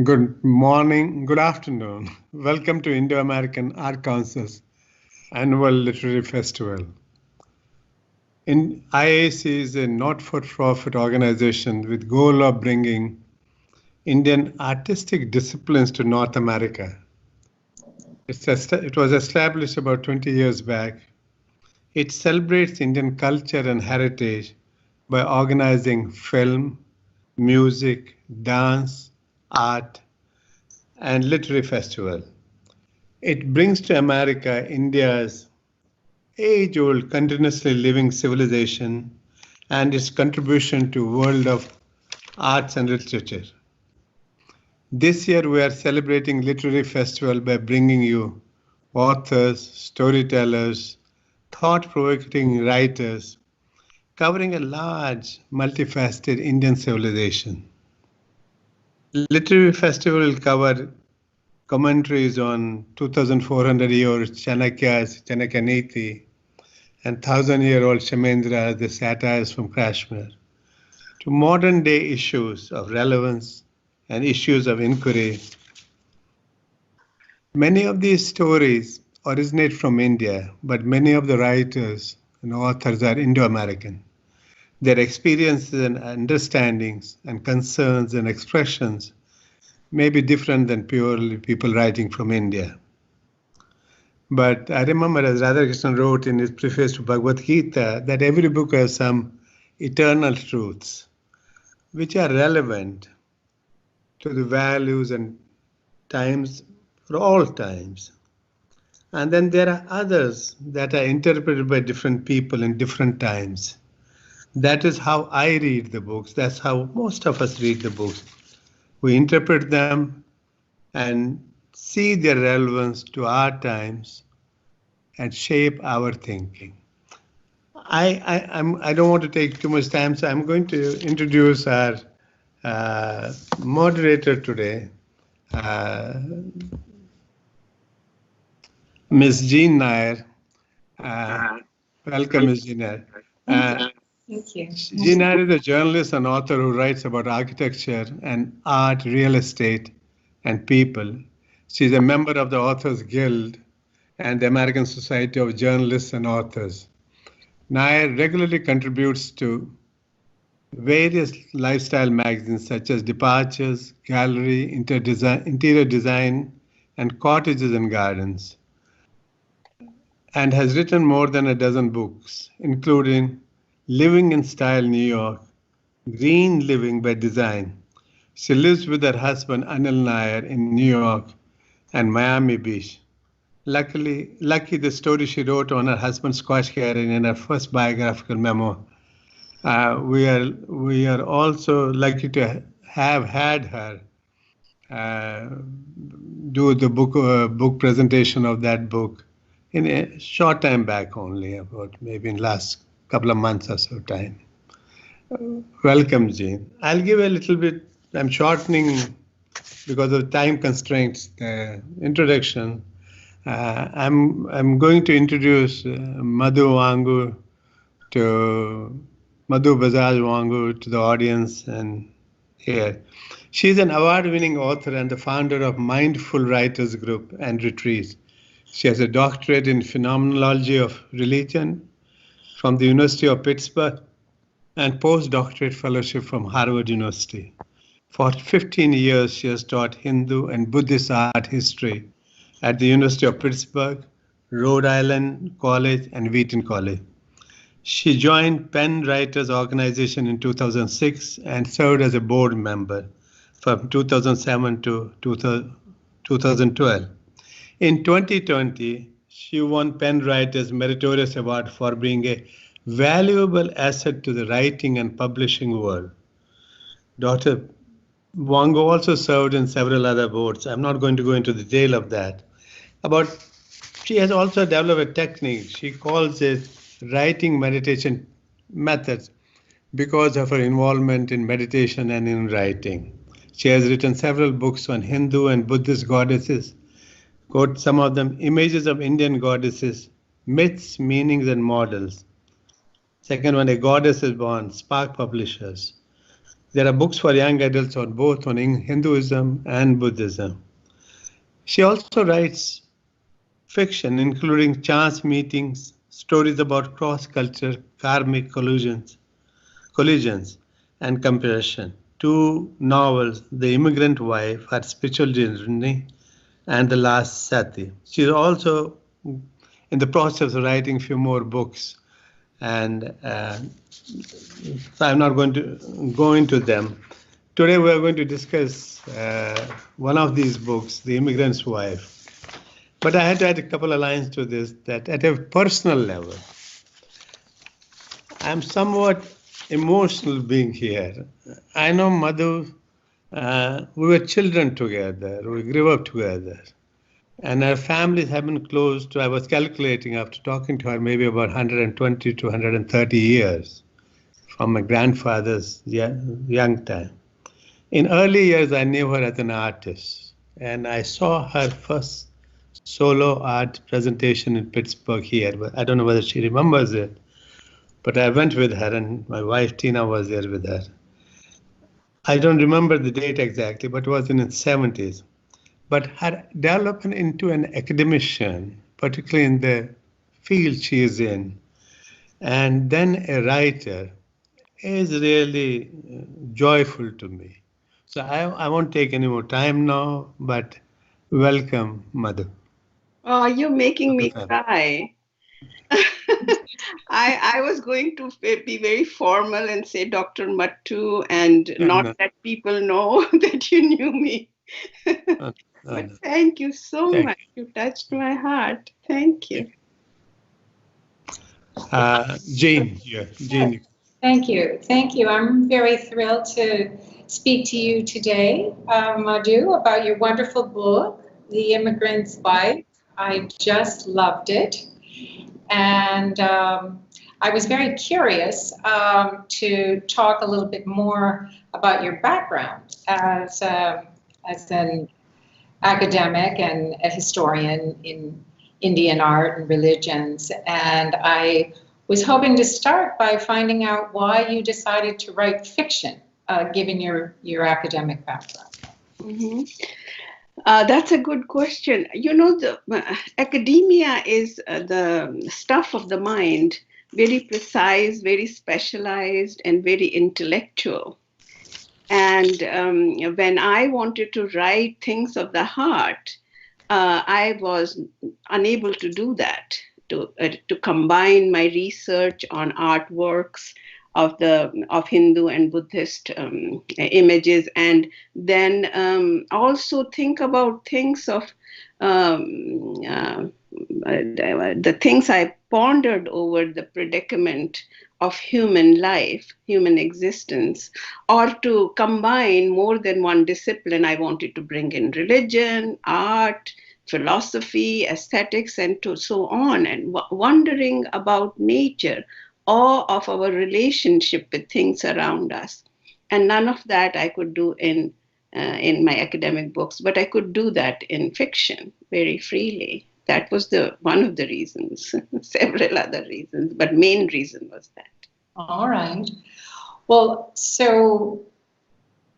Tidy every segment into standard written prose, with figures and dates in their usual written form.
Good morning, good afternoon. Welcome to Indo-American Art Council's annual literary festival. IAAC is a not-for-profit organization with goal of bringing Indian artistic disciplines to North America. It was established about 20 years back. It celebrates Indian culture and heritage by organizing film, music, dance, art, and literary festival. It brings to America India's age-old, continuously living civilization and its contribution to world of arts and literature. This year we are celebrating Literary Festival by bringing you authors, storytellers, thought-provoking writers, covering a large, multifaceted Indian civilization. Literary Festival will cover commentaries on 2,400 years Chanakya's Chanakya Niti and 1,000-year-old Shamendra, the satires from Kashmir, to modern day issues of relevance and issues of inquiry. Many of these stories originate from India, but many of the writers and authors are Indo-American. Their experiences and understandings and concerns and expressions may be different than purely people writing from India. But I remember, as Radhakrishnan wrote in his preface to Bhagavad Gita, that every book has some eternal truths which are relevant to the values and times for all times. And then there are others that are interpreted by different people in different times. That is how I read the books. That's how most of us read the books. We interpret them and see their relevance to our times and shape our thinking. I don't want to take too much time, so I'm going to introduce our moderator today, Ms. Jean Nayar. Welcome, Ms. Jean Nayar. Thank you. Jean Nayar is a journalist and author who writes about architecture and art, real estate, and people. She's a member of the Authors Guild and the American Society of Journalists and Authors. Nayar regularly contributes to various lifestyle magazines such as Departures, Gallery, Interior Design, and Cottages and Gardens, and has written more than a dozen books, including Living in Style New York, Green Living by Design. She lives with her husband Anil Nayar in New York and Miami Beach. Lucky the story she wrote on her husband's Scotch career in her first biographical memoir. We are also lucky to have had her do the book presentation of that book in a short time back only, about maybe in last couple of months or so time. Welcome, Jean. I'll give a little bit, I'm shortening because of time constraints, the introduction. I'm going to introduce Madhu Bazaz Wangu to the audience and here. She's an award-winning author and the founder of Mindful Writers Group and Retreats. She has a doctorate in phenomenology of religion from the University of Pittsburgh and postdoctorate fellowship from Harvard University. For 15 years, she has taught Hindu and Buddhist art history at the University of Pittsburgh, Rhode Island College, and Wheaton College. She joined Penn Writers Organization in 2006 and served as a board member from 2007 to 2012. In 2020, she won Penn Writers Meritorious Award for being a valuable asset to the writing and publishing world. Dr. Wangu also served in several other boards. I'm not going to go into the detail of that. She has also developed a technique. She calls it writing meditation methods because of her involvement in meditation and in writing. She has written several books on Hindu and Buddhist goddesses, quote some of them, Images of Indian Goddesses, Myths, Meanings, and Models. Second one, A Goddess is Born, Spark Publishers. There are books for young adults on both on Hinduism and Buddhism. She also writes fiction, including chance meetings, stories about cross-culture karmic collisions, and comparison. Two novels, The Immigrant Wife, Her Spiritual Journey, and The Last Sati. She's also in the process of writing a few more books, and so I'm not going to go into them. Today we are going to discuss one of these books, The Immigrant's Wife. But I had to add a couple of lines to this, that at a personal level, I'm somewhat emotional being here. I know Madhu, we were children together, we grew up together, and our families have been close to, I was calculating after talking to her, maybe about 120 to 130 years from my grandfather's young time. In early years, I knew her as an artist, and I saw her first solo art presentation in Pittsburgh here. But I don't know whether she remembers it, but I went with her, and my wife Tina was there with her. I don't remember the date exactly, but it was in the 70s. But her development into an academician, particularly in the field she is in, and then a writer, is really joyful to me. So I won't take any more time now, but welcome, Madhu. Oh, you're making me cry. I was going to be very formal and say Dr. Mattoo and not let people know that you knew me. But thank you so much. You touched my heart. Thank you. Jane, yeah, Jane. Thank you. Thank you. I'm very thrilled to speak to you today, Madhu, about your wonderful book, The Immigrant's Wife. I just loved it. And I was very curious to talk a little bit more about your background as an academic and a historian in Indian art and religions. And I was hoping to start by finding out why you decided to write fiction, given your academic background. Mm-hmm. That's a good question. You know, the academia is the stuff of the mind, very precise, very specialized, and very intellectual. And when I wanted to write things of the heart, I was unable to do that, to combine my research on artworks of Hindu and Buddhist images, and then also think about things of the things I pondered over the predicament of human life, human existence, or to combine more than one discipline. I wanted to bring in religion, art, philosophy, aesthetics, and so on, and wondering about nature, awe of our relationship with things around us. And none of that I could do in my academic books, but I could do that in fiction very freely. That was one of the reasons, several other reasons, but main reason was that. All right. Well, so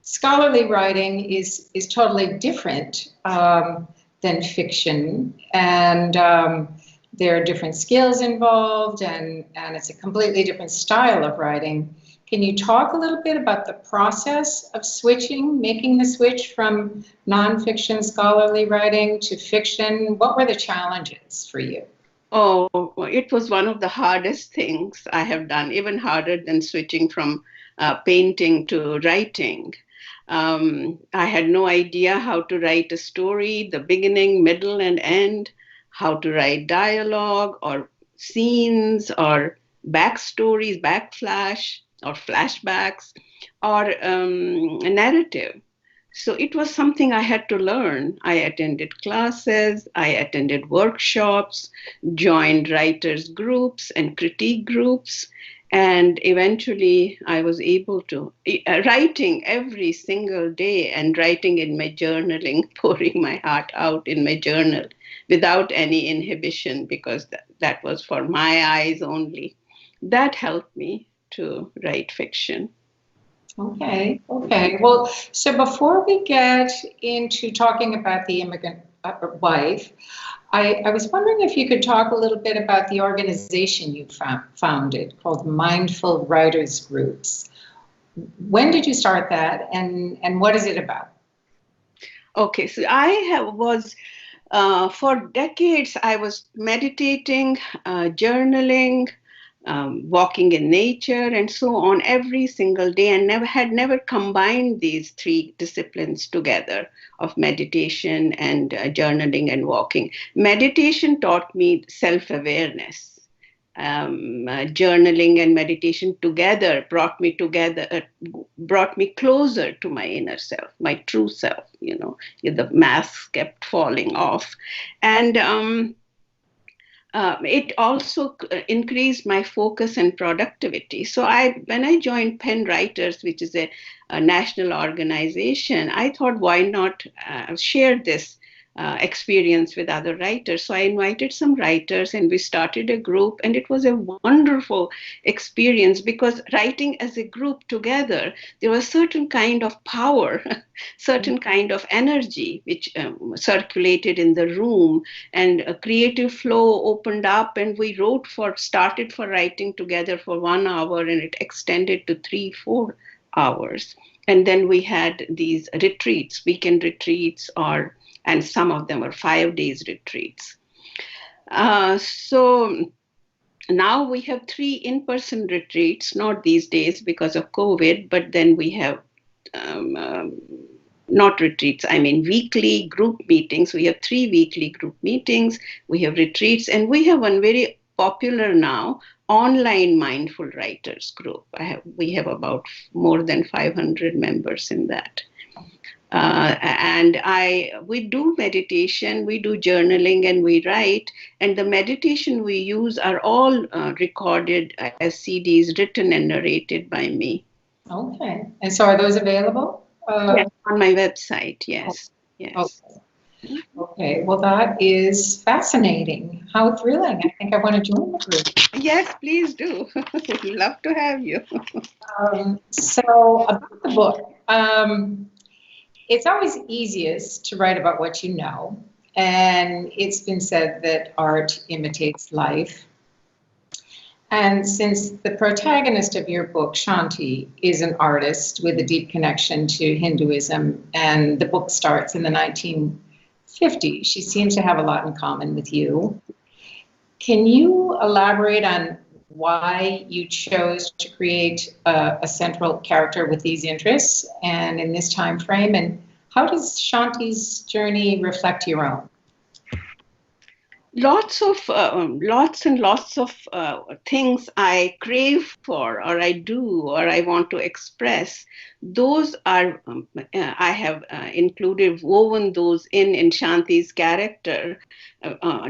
scholarly writing is totally different than fiction, and there are different skills involved, and it's a completely different style of writing. Can you talk a little bit about the process of making the switch from nonfiction scholarly writing to fiction? What were the challenges for you? Oh, it was one of the hardest things I have done, even harder than switching from painting to writing. I had no idea how to write a story, the beginning, middle, and end, how to write dialogue or scenes or backstories, backflash or flashbacks or a narrative. So it was something I had to learn. I attended classes, I attended workshops, joined writers' groups and critique groups, and eventually I was able to, writing every single day and writing in my journaling, pouring my heart out in my journal without any inhibition, because that was for my eyes only. That helped me to write fiction. Okay. Well, so before we get into talking about the immigrant wife, I was wondering if you could talk a little bit about the organization you founded called Mindful Writers Groups. When did you start that, and what is it about? Okay, so for decades, I was meditating, journaling, walking in nature, and so on every single day, and had never combined these three disciplines together of meditation and journaling and walking. Meditation taught me self-awareness. Journaling and meditation together brought me closer to my inner self, my true self. The mask kept falling off, and it also increased my focus and productivity. So when I joined Pen Writers, which is a national organization, I thought, why not share this experience with other writers? So I invited some writers and we started a group, and it was a wonderful experience because writing as a group together, there was a certain kind of power, certain kind of energy which circulated in the room, and a creative flow opened up, and we started for writing together for 1 hour, and it extended to 3-4 hours. And then we had these retreats, weekend retreats, and some of them are 5 days retreats. So now we have 3 in-person retreats, not these days because of COVID, but then we have not retreats, I mean weekly group meetings. We have 3 weekly group meetings, we have retreats, and we have one very popular now, online mindful writers group. We have about more than 500 members in that. And we do meditation, we do journaling, and we write. And the meditation we use are all recorded as CDs, written and narrated by me. Okay. And so are those available? Yes, on my website, yes. Yes. Okay. Well, that is fascinating. How thrilling. I think I want to join the group. Yes, please do. We'd love to have you. So about the book, it's always easiest to write about what you know. And it's been said that art imitates life. And since the protagonist of your book, Shanti, is an artist with a deep connection to Hinduism, and the book starts in the 1950s, she seems to have a lot in common with you. Can you elaborate on why you chose to create a central character with these interests and in this time frame, and how does Shanti's journey reflect your own? Lots and lots of things I crave for, or I do, or I want to express. Those are I have woven those in Shanti's character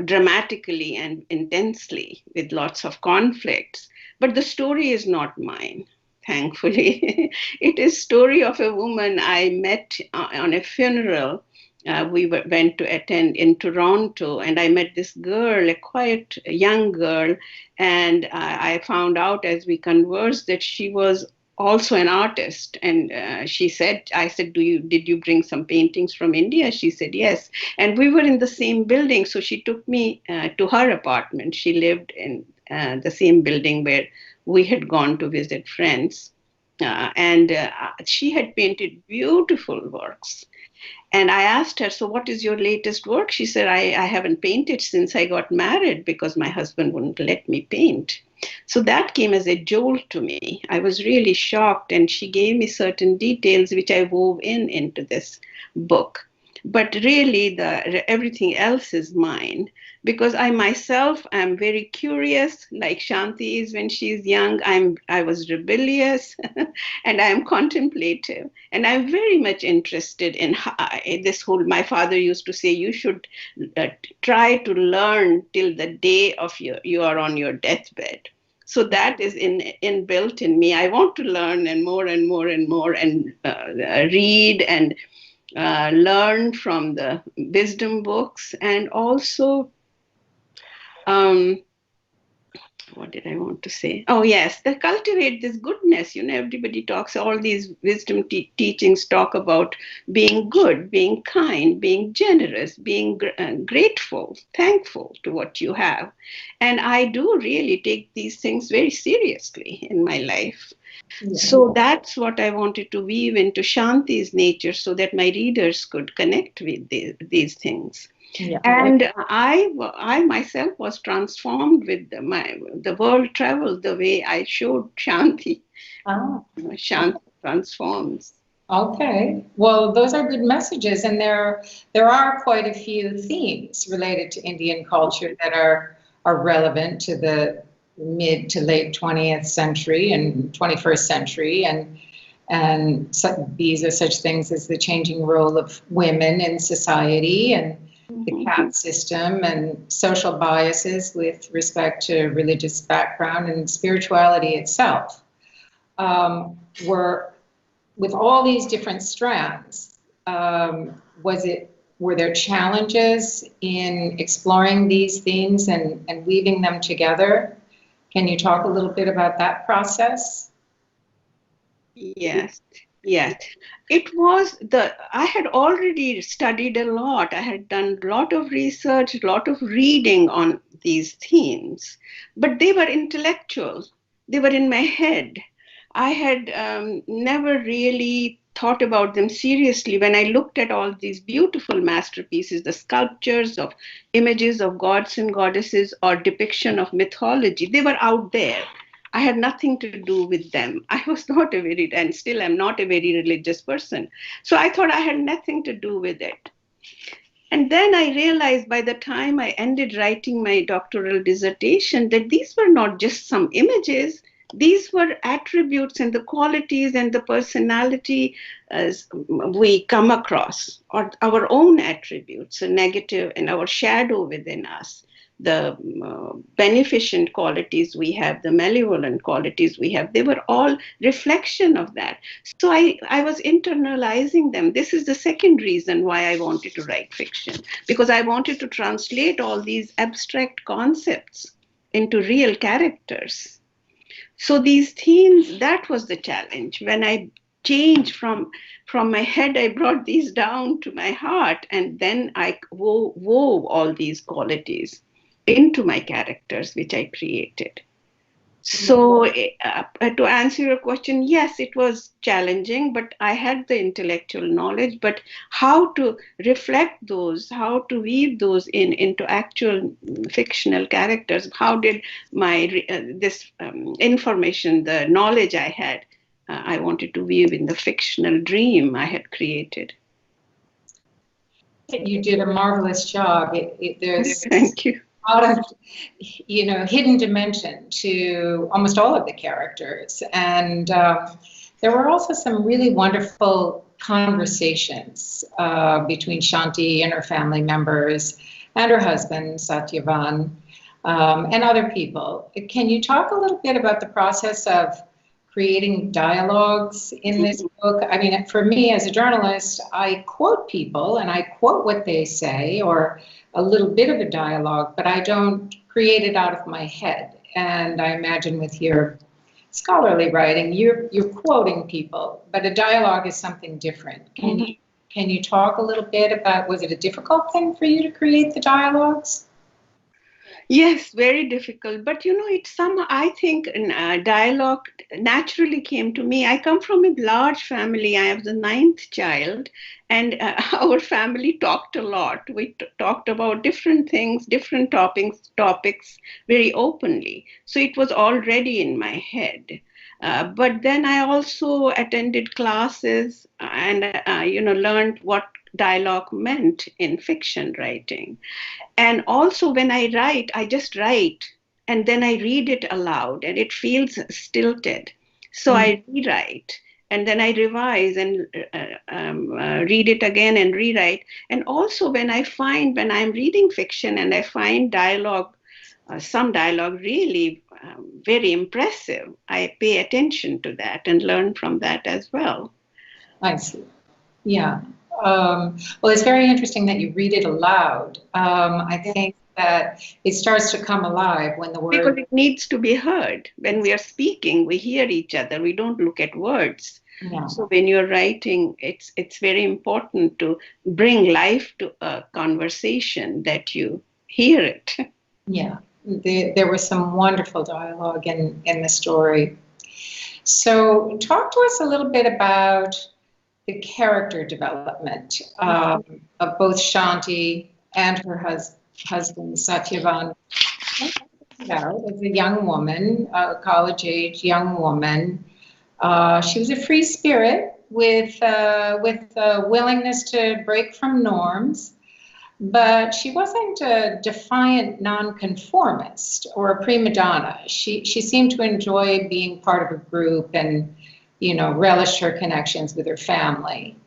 dramatically and intensely, with lots of conflicts. But the story is not mine. Thankfully, it is story of a woman I met on a funeral. We went to attend in Toronto, and I met this girl, a quiet young girl, and I found out as we conversed that she was also an artist. And I said, did you bring some paintings from India? She said, yes. And we were in the same building, so she took me to her apartment. She lived in the same building where we had gone to visit friends. And she had painted beautiful works. And I asked her, so what is your latest work? She said, I haven't painted since I got married because my husband wouldn't let me paint. So that came as a jolt to me. I was really shocked, and she gave me certain details which I wove into this book. But really, everything else is mine, because I myself am very curious, like Shanti is when she's young. I was rebellious, and I am contemplative, and I'm very much interested in this whole. My father used to say, you should try to learn till the day of you are on your deathbed. So that is inbuilt in me. I want to learn and more and more and more, and read and learn from the wisdom books, and also what did I want to say? Oh, yes, they cultivate this goodness. Everybody talks, all these wisdom teachings talk about being good, being kind, being generous, being grateful, thankful to what you have. And I do really take these things very seriously in my life. Yeah. So that's what I wanted to weave into Shanti's nature so that my readers could connect with these things. Yeah. And I myself was transformed with the world travel, the way I showed Shanti. Oh. Shanti transforms. Okay. Well, those are good messages. And there are quite a few themes related to Indian culture that are relevant to the mid to late 20th century and 21st century. And these are such things as the changing role of women in society and the caste system and social biases with respect to religious background and spirituality itself. With all these different strands, were there challenges in exploring these themes and weaving them together? Can you talk a little bit about that process? Yes. Yes, it was I had already studied a lot. I had done a lot of research, a lot of reading on these themes, but they were intellectual. They were in my head. I had never really thought about them seriously when I looked at all these beautiful masterpieces, the sculptures of images of gods and goddesses or depiction of mythology. They were out there. I had nothing to do with them. I was not and still am not a very religious person. So I thought I had nothing to do with it. And then I realized by the time I ended writing my doctoral dissertation that these were not just some images. These were attributes and the qualities and the personality as we come across, or our own attributes, a negative and our shadow within us. The beneficent qualities we have, the malevolent qualities we have, they were all reflection of that. So I was internalizing them. This is the second reason why I wanted to write fiction, because I wanted to translate all these abstract concepts into real characters. So these themes, that was the challenge. When I changed from my head, I brought these down to my heart, and then I wove all these qualities into my characters, which I created. So to answer your question, yes, it was challenging, but I had the intellectual knowledge, but how to reflect those, how to weave those into actual fictional characters, how did this information, the knowledge I had, I wanted to weave in the fictional dream I had created. You did a marvelous job. Thank you. A lot of, hidden dimension to almost all of the characters. And there were also some really wonderful conversations between Shanti and her family members and her husband, Satyavan, and other people. Can you talk a little bit about the process of creating dialogues in this book? I mean, for me as a journalist, I quote people and I quote what they say or a little bit of a dialogue, but I don't create it out of my head. And I imagine with your scholarly writing, you're quoting people, but a dialogue is something different. Can you talk a little bit about, was it a difficult thing for you to create the dialogues? Yes, very difficult. But I think dialogue naturally came to me. I come from a large family. I am the 9th child, and our family talked a lot. We talked about different things, different topics very openly. So it was already in my head. But then I also attended classes and learned what dialogue meant in fiction writing. And also when I write, I just write and then I read it aloud and it feels stilted. So I rewrite and then I revise and read it again and rewrite. And also when I'm reading fiction and I find dialogue, some dialogue really very impressive, I pay attention to that and learn from that as well. I see. Yeah. Well, it's very interesting that you read it aloud. I think that it starts to come alive when the word... Because it needs to be heard. When we are speaking, we hear each other. We don't look at words. Yeah. So when you're writing, it's very important to bring life to a conversation, that you hear it. Yeah, there was some wonderful dialogue in the story. So talk to us a little bit about the character development of both Shanti and her husband, Satyavan. As a young woman, a college-age young woman, she was a free spirit with a willingness to break from norms, but she wasn't a defiant nonconformist or a prima donna. She seemed to enjoy being part of a group and, relished her connections with her family.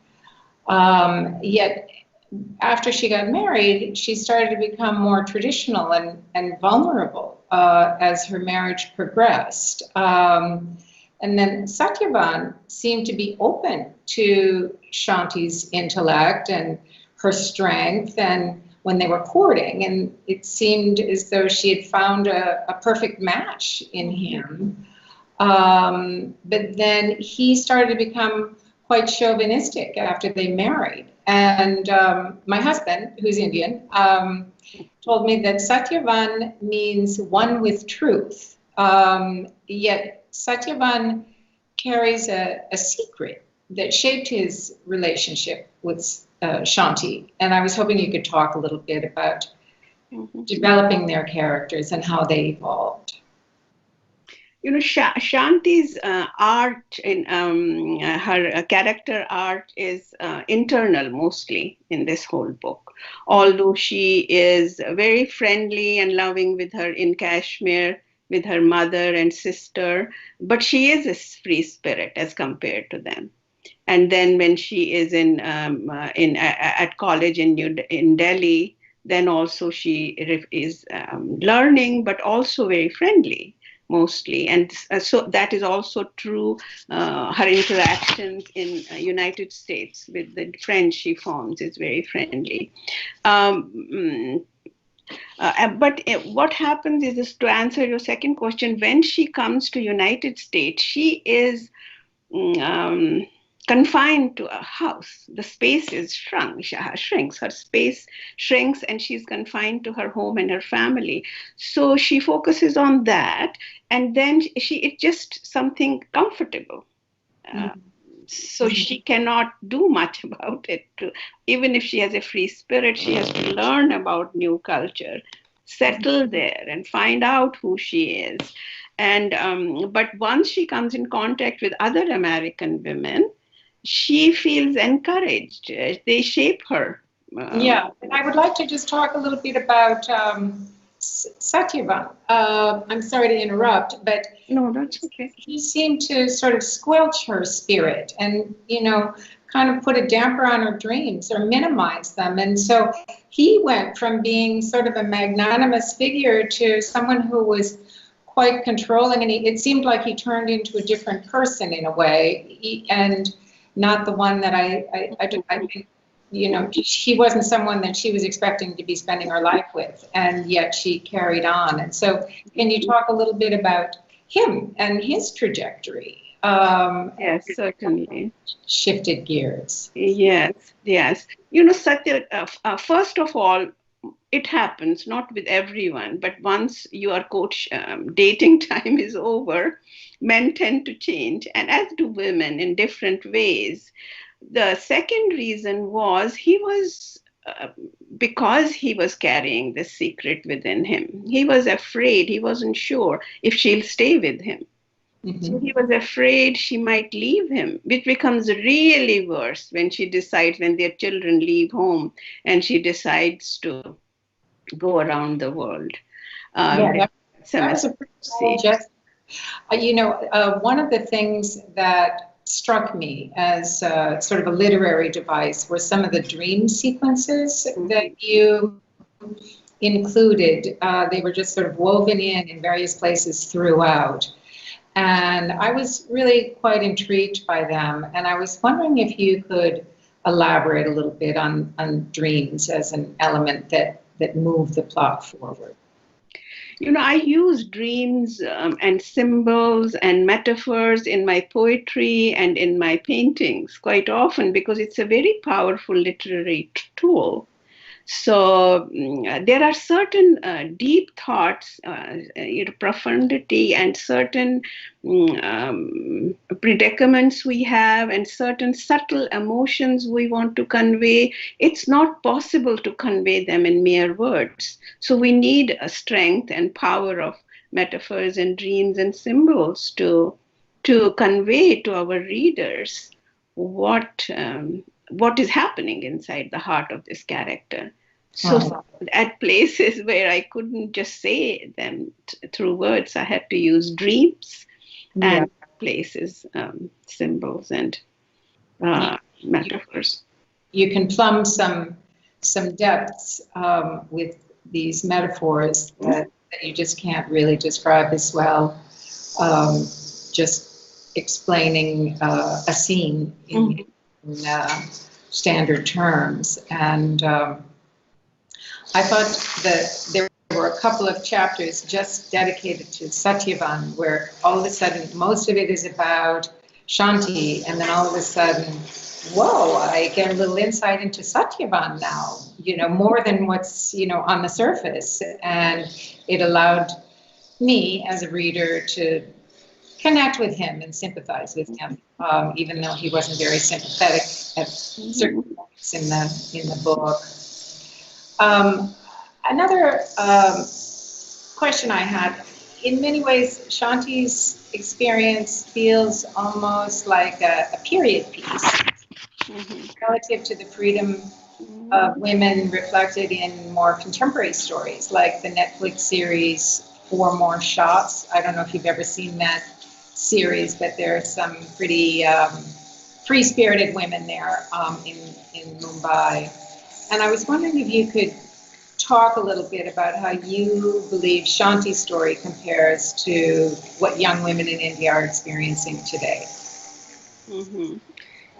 Yet, after she got married, she started to become more traditional and vulnerable as her marriage progressed. And then Satyavan seemed to be open to Shanti's intellect and her strength, and when they were courting, and it seemed as though she had found a perfect match in him. But then he started to become quite chauvinistic after they married. And my husband, who's Indian, told me that Satyavan means one with truth. Yet Satyavan carries a secret that shaped his relationship with Shanti. And I was hoping you could talk a little bit about developing their characters and how they evolved. Shanti's art, in her character art, is internal mostly in this whole book. Although she is very friendly and loving with her in Kashmir, with her mother and sister, but she is a free spirit as compared to them. And then when she is at college in Delhi, then also she is learning, but also very friendly mostly. And so that is also true. Her interactions in United States with the friends she forms is very friendly. But what happens is, to answer your second question, when she comes to United States, she is confined to a house. The space is shrinks. Her space shrinks, and she's confined to her home and her family. So she focuses on that, and then it's just something comfortable. So she cannot do much about it. Even if she has a free spirit, she has to learn about new culture, settle there, and find out who she is. And but once she comes in contact with other American women, she feels encouraged. They shape her. Yeah, and I would like to just talk a little bit about Satyavan. I'm sorry to interrupt, but no, that's okay. He seemed to sort of squelch her spirit and, kind of put a damper on her dreams or minimize them. And so he went from being sort of a magnanimous figure to someone who was quite controlling, and it seemed like he turned into a different person in a way, and not the one that I think, he wasn't someone that she was expecting to be spending her life with, and yet she carried on. And so can you talk a little bit about him and his trajectory? Yes, certainly. Shifted gears. Yes. Satya, first of all, it happens, not with everyone, but once your dating time is over, men tend to change, and as do women in different ways. The second reason was because he was carrying this secret within him. He was afraid. He wasn't sure if she'll stay with him. So he was afraid she might leave him, which becomes really worse when their children leave home and she decides to go around the world. That was a pretty cool gesture. One of the things that struck me as sort of a literary device were some of the dream sequences that you included. They were just sort of woven in various places throughout. And I was really quite intrigued by them. And I was wondering if you could elaborate a little bit on dreams as an element that that move the plot forward? I use dreams and symbols and metaphors in my poetry and in my paintings quite often because it's a very powerful literary tool. So there are certain deep thoughts, profundity, and certain predicaments we have, and certain subtle emotions we want to convey. It's not possible to convey them in mere words. So we need a strength and power of metaphors and dreams and symbols to convey to our readers what is happening inside the heart of this character. So at places where I couldn't just say them through words, I had to use dreams and places, symbols and metaphors. You can plumb some depths with these metaphors that you just can't really describe as well. Just explaining a scene in standard terms. And I thought that there were a couple of chapters just dedicated to Satyavan, where all of a sudden most of it is about Shanti, and then all of a sudden, whoa, I get a little insight into Satyavan now, more than what's, on the surface. And it allowed me as a reader to connect with him and sympathize with him, even though he wasn't very sympathetic at certain points in the book. Another question I had, in many ways, Shanti's experience feels almost like a period piece relative to the freedom of women reflected in more contemporary stories, like the Netflix series 4 More Shots. I don't know if you've ever seen that series, but there are some pretty free-spirited women there in Mumbai. And I was wondering if you could talk a little bit about how you believe Shanti's story compares to what young women in India are experiencing today.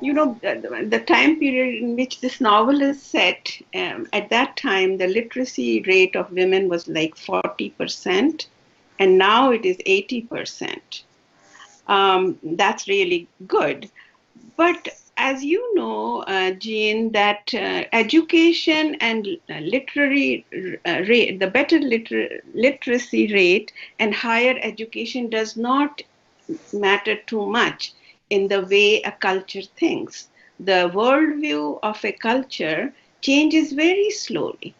The time period in which this novel is set, at that time, the literacy rate of women was like 40%, and now it is 80%. That's really good. But as you know, Jean, that education and literary rate, the better literacy rate and higher education does not matter too much in the way a culture thinks. The worldview of a culture changes very slowly.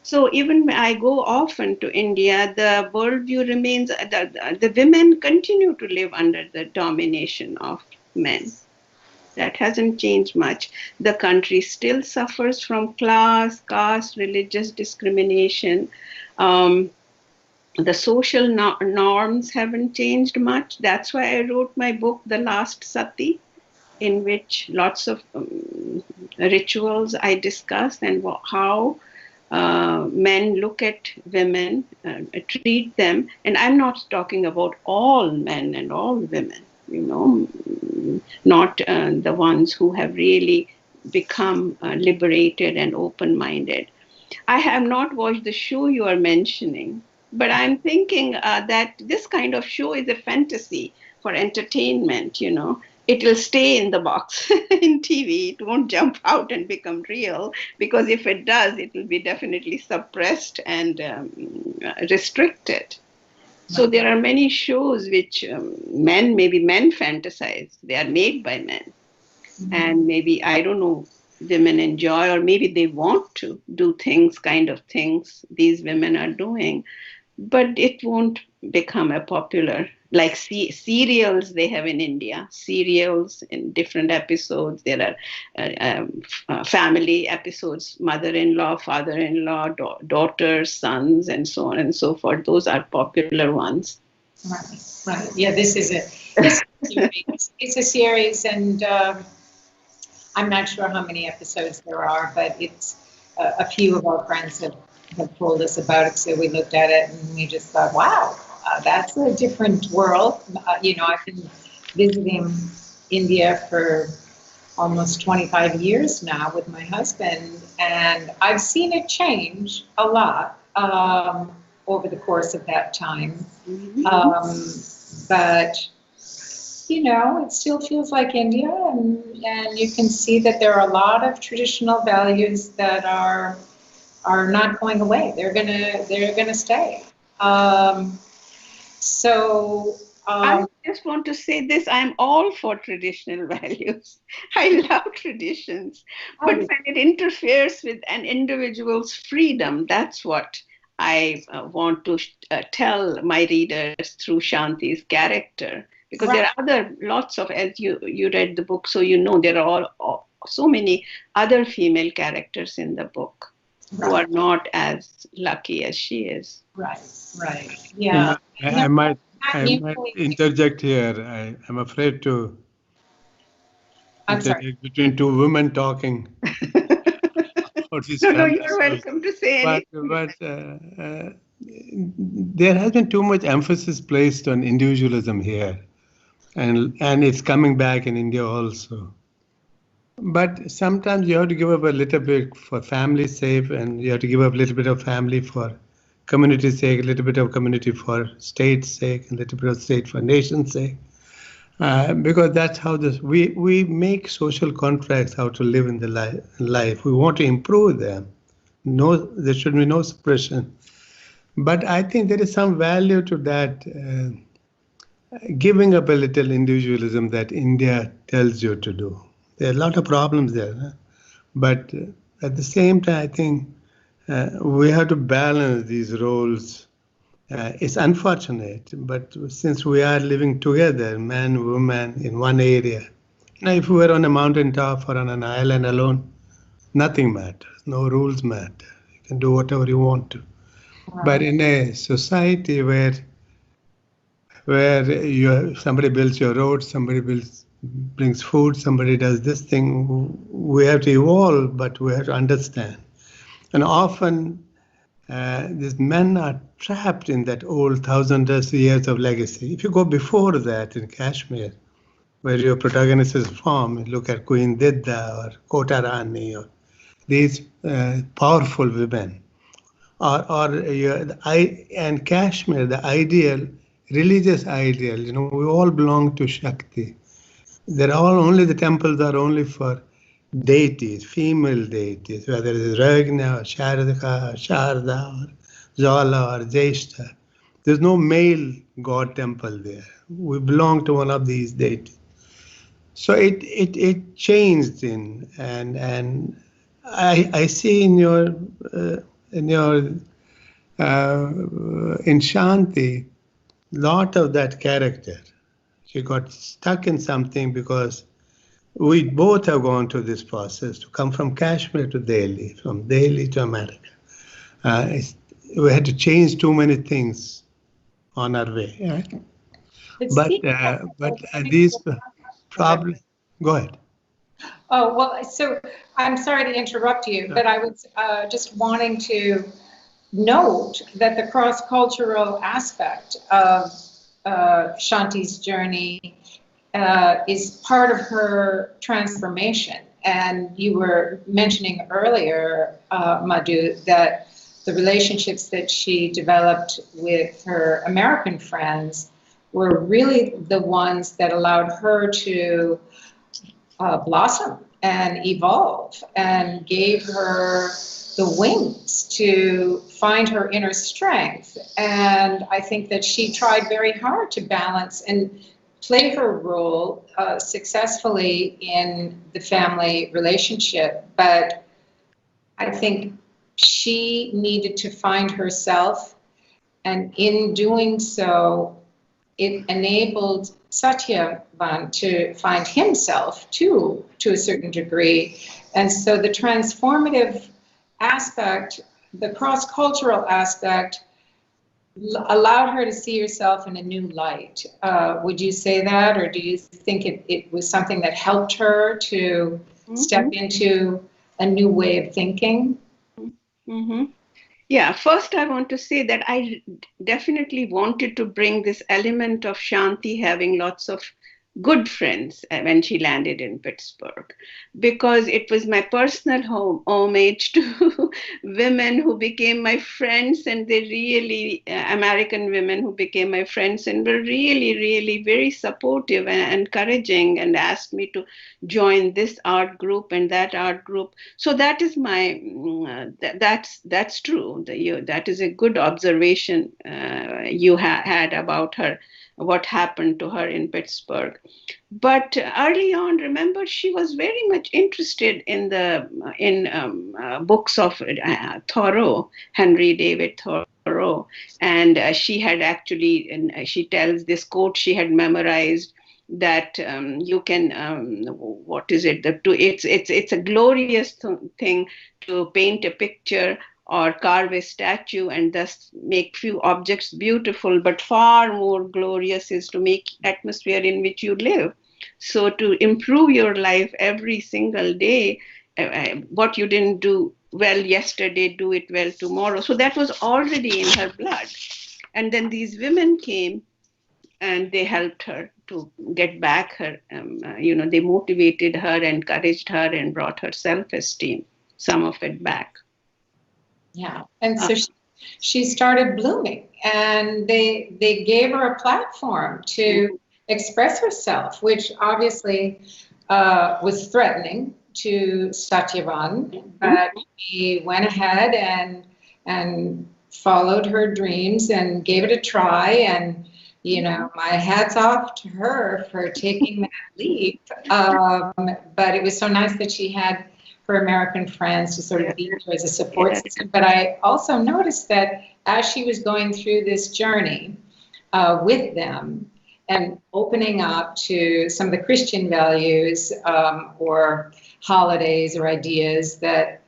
So even when I go often to India, the worldview remains, the women continue to live under the domination of men. That hasn't changed much. The country still suffers from class, caste, religious discrimination. The social norms haven't changed much. That's why I wrote my book, The Last Sati, in which lots of rituals I discuss and how men look at women, treat them. And I'm not talking about all men and all women, not the ones who have really become liberated and open-minded. I have not watched the show you are mentioning, but I'm thinking that this kind of show is a fantasy for entertainment, It will stay in the box in TV. It won't jump out and become real, because if it does, it will be definitely suppressed and restricted. So there are many shows which men fantasize. They are made by men. And maybe, I don't know, women enjoy, or maybe they want to do things these women are doing. But it won't become a popular, like serials they have in India, serials in different episodes. There are family episodes, mother-in-law, father-in-law, daughters, sons, and so on and so forth. Those are popular ones. Right. Yeah, this is a series. It's a series, and I'm not sure how many episodes there are, but it's a few of our friends have told us about it, so we looked at it and we just thought, wow, that's a different world. I've been visiting India for almost 25 years now with my husband, and I've seen it change a lot over the course of that time. But you know, it still feels like India, and you can see that there are a lot of traditional values that are not going away. They're gonna stay. I just want to say this, I'm all for traditional values. I love traditions. But when it interferes with an individual's freedom, that's what I want to tell my readers through Shanti's character. Because there are lots of, as you read the book, so you know there are so many other female characters in the book who are not as lucky as she is. Right, yeah. I might interject here. I'm afraid to interject between two women talking. No, you're welcome to say anything. But there has been too much emphasis placed on individualism here, and it's coming back in India also. But sometimes you have to give up a little bit for family's sake, and you have to give up a little bit of family for community's sake, a little bit of community for state's sake, a little bit of state for nation's sake. Because that's how we make social contracts how to live in the life. We want to improve them. No, there should be no suppression. But I think there is some value to that, giving up a little individualism that India tells you to do. There are a lot of problems there, but at the same time, I think we have to balance these roles. It's unfortunate, but since we are living together, man, woman, in one area, now if we were on a mountaintop or on an island alone, nothing matters. No rules matter. You can do whatever you want to. Wow. But in a society where somebody builds your road, somebody brings food, somebody does this thing, we have to evolve, but we have to understand. And often these men are trapped in that old thousands of years of legacy. If you go before that in Kashmir, where your protagonists is from, look at Queen Didda or Kota Rani or these powerful women, and Kashmir, the ideal, religious ideal, you know, we all belong to Shakti. They're all only, the temples are only for deities, female deities, whether it is Ragna or Sharadaka or Sharda or Zala or Jeshta. There's no male god temple there. We belong to one of these deities. So it changed and I see in Shanti lot of that character. She got stuck in something because we both have gone through this process to come from Kashmir to Delhi, from Delhi to America. We had to change too many things on our way. Right? But these problems. Go ahead. Oh, well, so I'm sorry to interrupt you, but I was just wanting to note that the cross-cultural aspect of Shanti's journey is part of her transformation. And you were mentioning earlier, Madhu, that the relationships that she developed with her American friends were really the ones that allowed her to blossom and evolve and gave her the wings to find her inner strength. And I think that she tried very hard to balance and play her role successfully in the family relationship. But I think she needed to find herself, and in doing so, it enabled Satyavan to find himself too, to a certain degree. And so the transformative aspect, the cross-cultural aspect, allowed her to see herself in a new light. Would you say that, or do you think it was something that helped her to step into a new way of thinking? Mm-hmm. Yeah, first I want to say that I definitely wanted to bring this element of Shanti having lots of good friends when she landed in Pittsburgh, because it was my personal homage to women who became my friends, and they really, American women who became my friends and were really, really very supportive and encouraging, and asked me to join this art group and that art group. So that is my, that's true. That is a good observation you had about her, what happened to her in Pittsburgh. But early on, remember, she was very much interested in the books of Thoreau, Henry David Thoreau, and she had actually, and she tells this quote she had memorized, that you can, what is it? It's a glorious thing to paint a picture or carve a statue and thus make few objects beautiful, but far more glorious is to make atmosphere in which you live. So to improve your life every single day, what you didn't do well yesterday, do it well tomorrow. So that was already in her blood. And then these women came and they helped her to get back her, they motivated her, encouraged her, and brought her self-esteem, some of it back. Yeah, and so she started blooming, and they gave her a platform to express herself, which obviously was threatening to Satyavan, but he went ahead and followed her dreams and gave it a try. And my hat's off to her for taking that leap. But it was so nice that she had her American friends to sort of be her as a support system. But I also noticed that as she was going through this journey with them and opening up to some of the Christian values or holidays or ideas that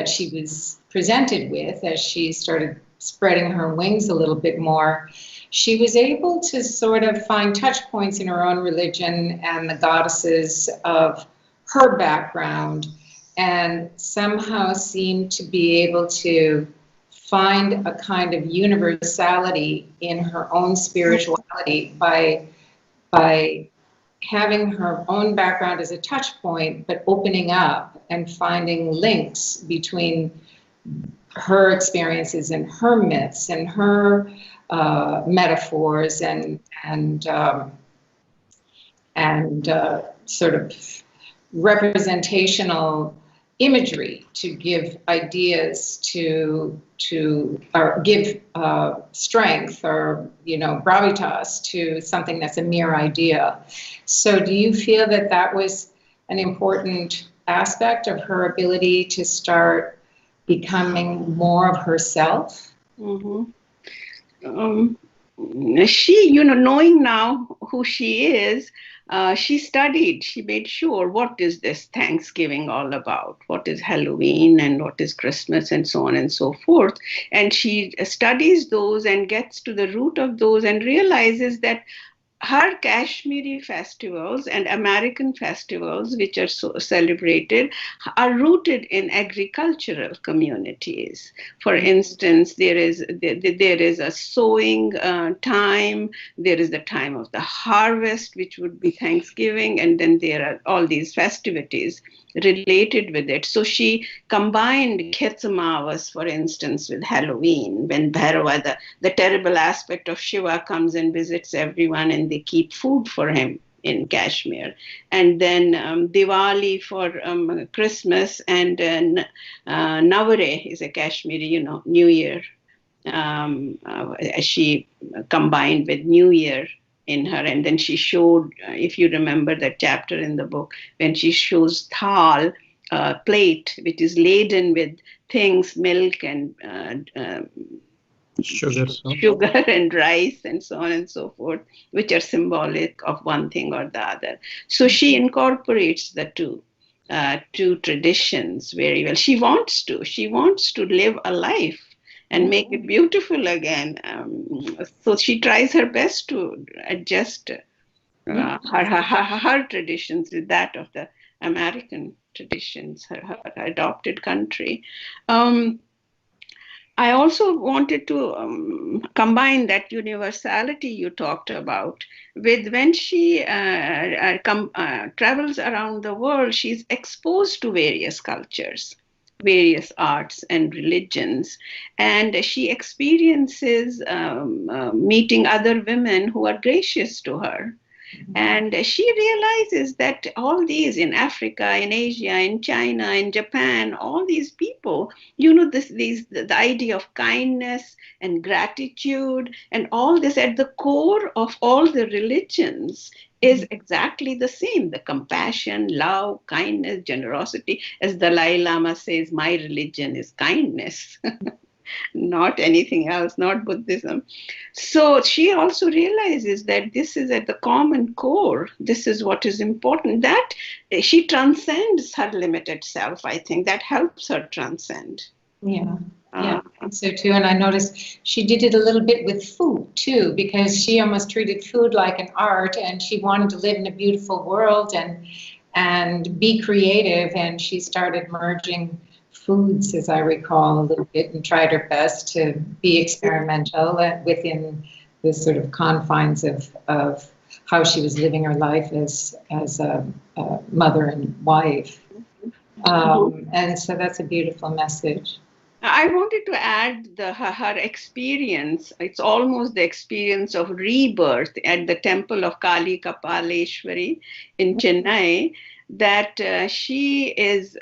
she was presented with, as she started spreading her wings a little bit more, she was able to sort of find touch points in her own religion and the goddesses of her background, and somehow seemed to be able to find a kind of universality in her own spirituality by having her own background as a touch point, but opening up and finding links between her experiences and her myths and her metaphors and sort of representational imagery to give ideas or give strength or gravitas to something that's a mere idea. So do you feel that was an important aspect of her ability to start becoming more of herself? Mm-hmm. She, knowing now who she is, she studied, she made sure, what is this Thanksgiving all about? What is Halloween and what is Christmas and so on and so forth? And she studies those and gets to the root of those and realizes that her Kashmiri festivals and American festivals, which are so celebrated, are rooted in agricultural communities. For instance, there is a sowing time, there is the time of the harvest, which would be Thanksgiving, and then there are all these festivities related with it. So she combined Khetsamavas, for instance, with Halloween, when Bhairava, the terrible aspect of Shiva, comes and visits everyone, and they keep food for him in Kashmir. And then Diwali for Christmas, and Navare is a Kashmiri, New Year. She combined with New Year in her, and then she showed, if you remember that chapter in the book, when she shows thal, plate which is laden with things, milk and sugar and rice and so on and so forth, which are symbolic of one thing or the other. So she incorporates the two traditions very well. She wants to live a life and make it beautiful again. So she tries her best to adjust her traditions with that of the American traditions, her adopted country. I also wanted to combine that universality you talked about with when she travels around the world, she's exposed to various cultures, various arts and religions, and she experiences meeting other women who are gracious to her. And she realizes that all these in Africa, in Asia, in China, in Japan, all these people, the idea of kindness and gratitude and all this at the core of all the religions is exactly the same. The compassion, love, kindness, generosity. As Dalai Lama says, my religion is kindness. Not anything else, not Buddhism. So she also realizes that this is at the common core. This is what is important. That she transcends her limited self, I think. That helps her transcend. Yeah. Yeah, I think so too. And I noticed she did it a little bit with food too, because she almost treated food like an art, and she wanted to live in a beautiful world and be creative. And she started merging foods, as I recall, a little bit, and tried her best to be experimental within the sort of confines of how she was living her life as a mother and wife. And so that's a beautiful message. I wanted to add her experience. It's almost the experience of rebirth at the temple of Kali Kapaleshwari in Chennai, that she is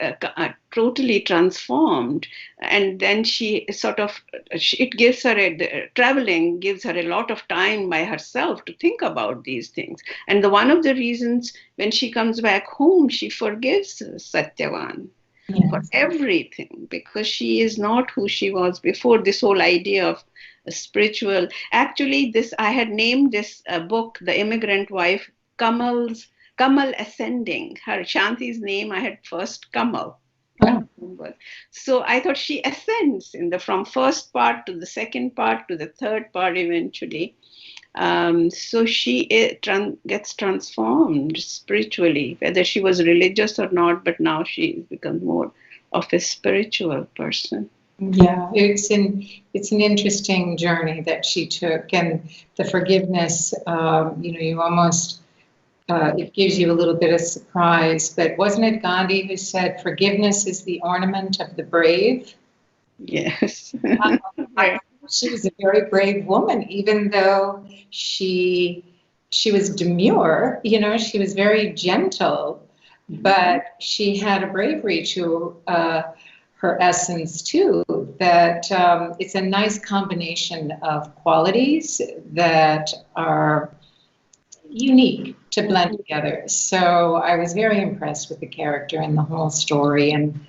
totally transformed. And then she sort of, it gives her, traveling gives her a lot of time by herself to think about these things. And one of the reasons when she comes back home, she forgives Satyavan. Yes. For everything, because she is not who she was before. This whole idea of spiritual, actually, I had named this book, The Immigrant Wife, Kamal Ascending. Her Shanti's name, I had first Kamal. Oh. So I thought she ascends from first part to the second part to the third part eventually. So she gets transformed spiritually, whether she was religious or not, but now she becomes more of a spiritual person. Yeah, it's an interesting journey that she took, and the forgiveness, you almost, it gives you a little bit of surprise, but wasn't it Gandhi who said, forgiveness is the ornament of the brave? Yes. She was a very brave woman, even though she was demure, she was very gentle, but she had a bravery to her essence too, that it's a nice combination of qualities that are unique to blend together. So I was very impressed with the character and the whole story, and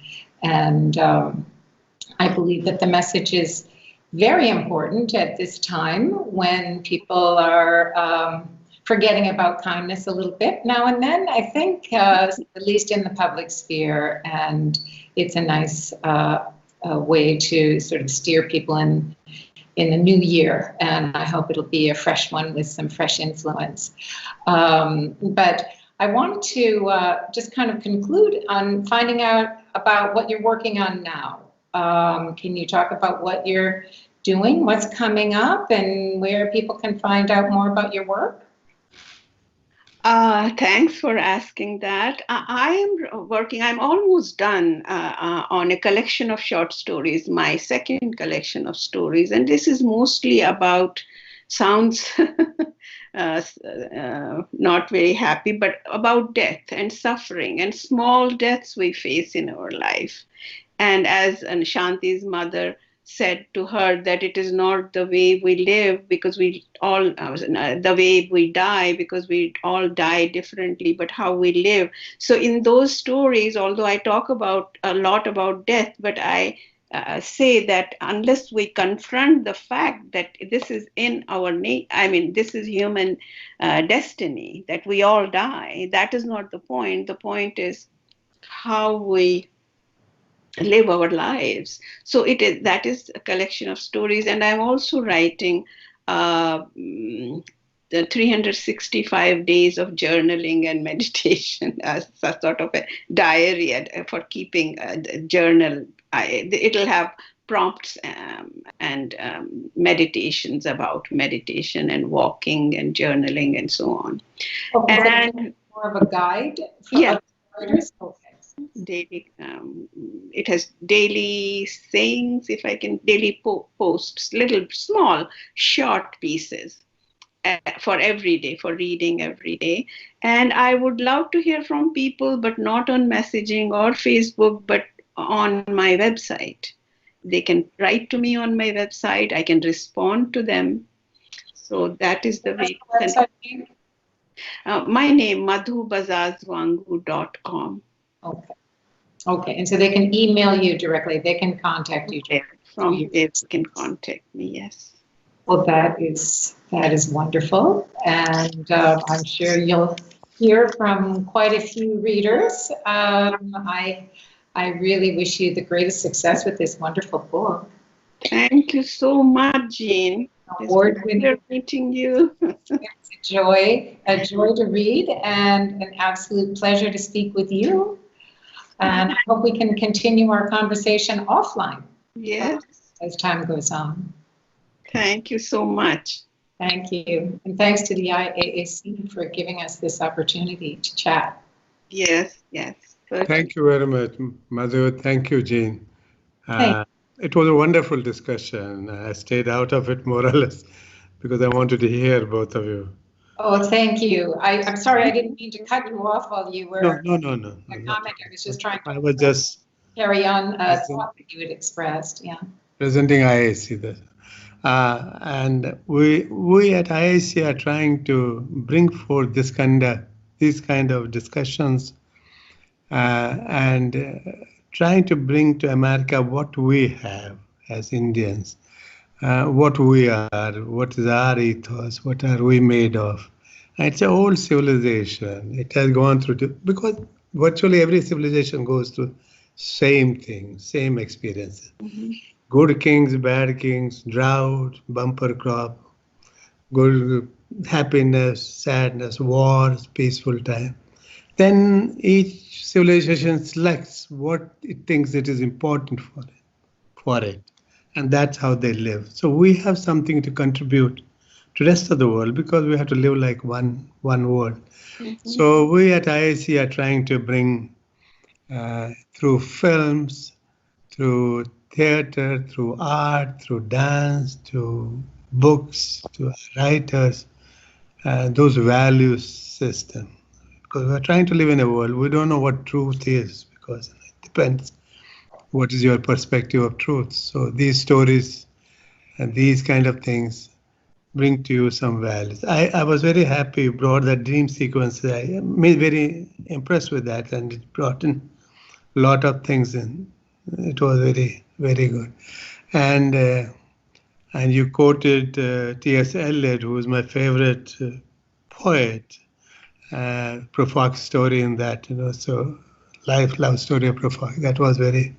I believe that the message is very important at this time when people are forgetting about kindness a little bit now and then, I think, at least in the public sphere. And it's a nice way to sort of steer people in the new year. And I hope it'll be a fresh one with some fresh influence. But I wanted to just kind of conclude on finding out about what you're working on now. Can you talk about what you're doing, what's coming up, and where people can find out more about your work? Thanks for asking that. I am working, I'm almost done on a collection of short stories, my second collection of stories. And this is mostly about, sounds not very happy, but about death and suffering and small deaths we face in our life. And as Shanti's mother said to her, that it is not the way we live because we all, the way we die because we all die differently, but how we live. So in those stories, although I talk about a lot about death, but I say that unless we confront the fact that this is in our this is human destiny, that we all die, that is not the point. The point is how we live our lives. So that is a collection of stories. And I'm also writing the 365 days of journaling and meditation as a sort of a diary for keeping a journal. It'll have prompts and meditations about meditation and walking and journaling and so on. Okay, And more of a guide for yeah, other writers? Okay. daily. It has daily sayings, if I can, daily posts, little small short pieces for every day, for reading every day. And I would love to hear from people, but not on messaging or Facebook, but on my website. They can write to me on my website. I can respond to them. So that is the way. My name, madhubazazwangu.com. Okay. Okay, and so they can email you directly. They can contact you directly. From there, they can contact me. Yes. Well, that is wonderful, and I'm sure you'll hear from quite a few readers. I really wish you the greatest success with this wonderful book. Thank you so much, Jean. It's a pleasure meeting you. It's a joy to read, and an absolute pleasure to speak with you. And I hope we can continue our conversation offline. Yes. As time goes on. Thank you so much. Thank you. And thanks to the IAAC for giving us this opportunity to chat. Yes, yes. Thank you very much, Madhu. Thank you, Jean. It was a wonderful discussion. I stayed out of it more or less because I wanted to hear both of you. Oh, thank you. I'm sorry, I didn't mean to cut you off while you were No. comment. I was just trying to carry on thought that you had expressed. Yeah. Presenting IAAC there. And we at IAAC are trying to bring forth these kind of discussions and trying to bring to America what we have as Indians, what we are, what is our ethos, what are we made of. And it's an old civilization. It has gone through, because virtually every civilization goes through same thing, same experiences. Mm-hmm. Good kings, bad kings, drought, bumper crop, good happiness, sadness, wars, peaceful time. Then each civilization selects what it thinks it is important for it. And that's how they live. So we have something to contribute to the rest of the world because we have to live like one world. Mm-hmm. So we at IAAC are trying to bring through films, through theater, through art, through dance, through books, to writers, those value system. Because we're trying to live in a world, we don't know what truth is because it depends what is your perspective of truth. So these stories and these kind of things bring to you some values. I was very happy you brought that dream sequence. I am very impressed with that, and it brought in a lot of things in. It was very, very good. And you quoted T.S. Eliot, who is my favorite poet, Prufrock's story in that, so love story of Prufrock. That was very,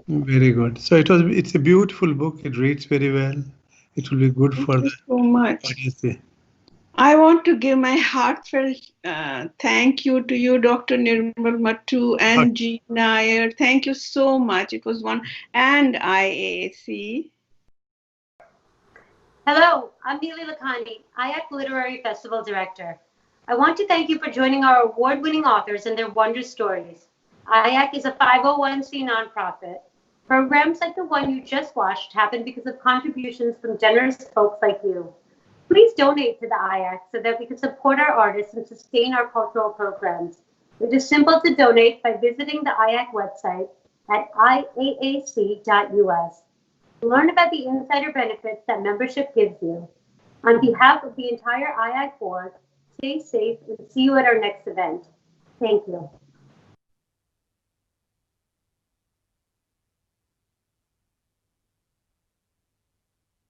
very good. So it's a beautiful book. It reads very well. It will be good for the so much. audience. I want to give my heartfelt thank you to you, Dr. Nirmal, Mattoo, and Jean Nayar. Thank you so much. It was one, and IAAC. Hello, I'm Neeli Lakhani, IAAC Literary Festival Director. I want to thank you for joining our award-winning authors and their wonder stories. IAAC is a 501c nonprofit. Programs like the one you just watched happen because of contributions from generous folks like you. Please donate to the IAAC so that we can support our artists and sustain our cultural programs. It is simple to donate by visiting the IAAC website at iaac.us. Learn about the insider benefits that membership gives you. On behalf of the entire IAAC board, stay safe and see you at our next event. Thank you.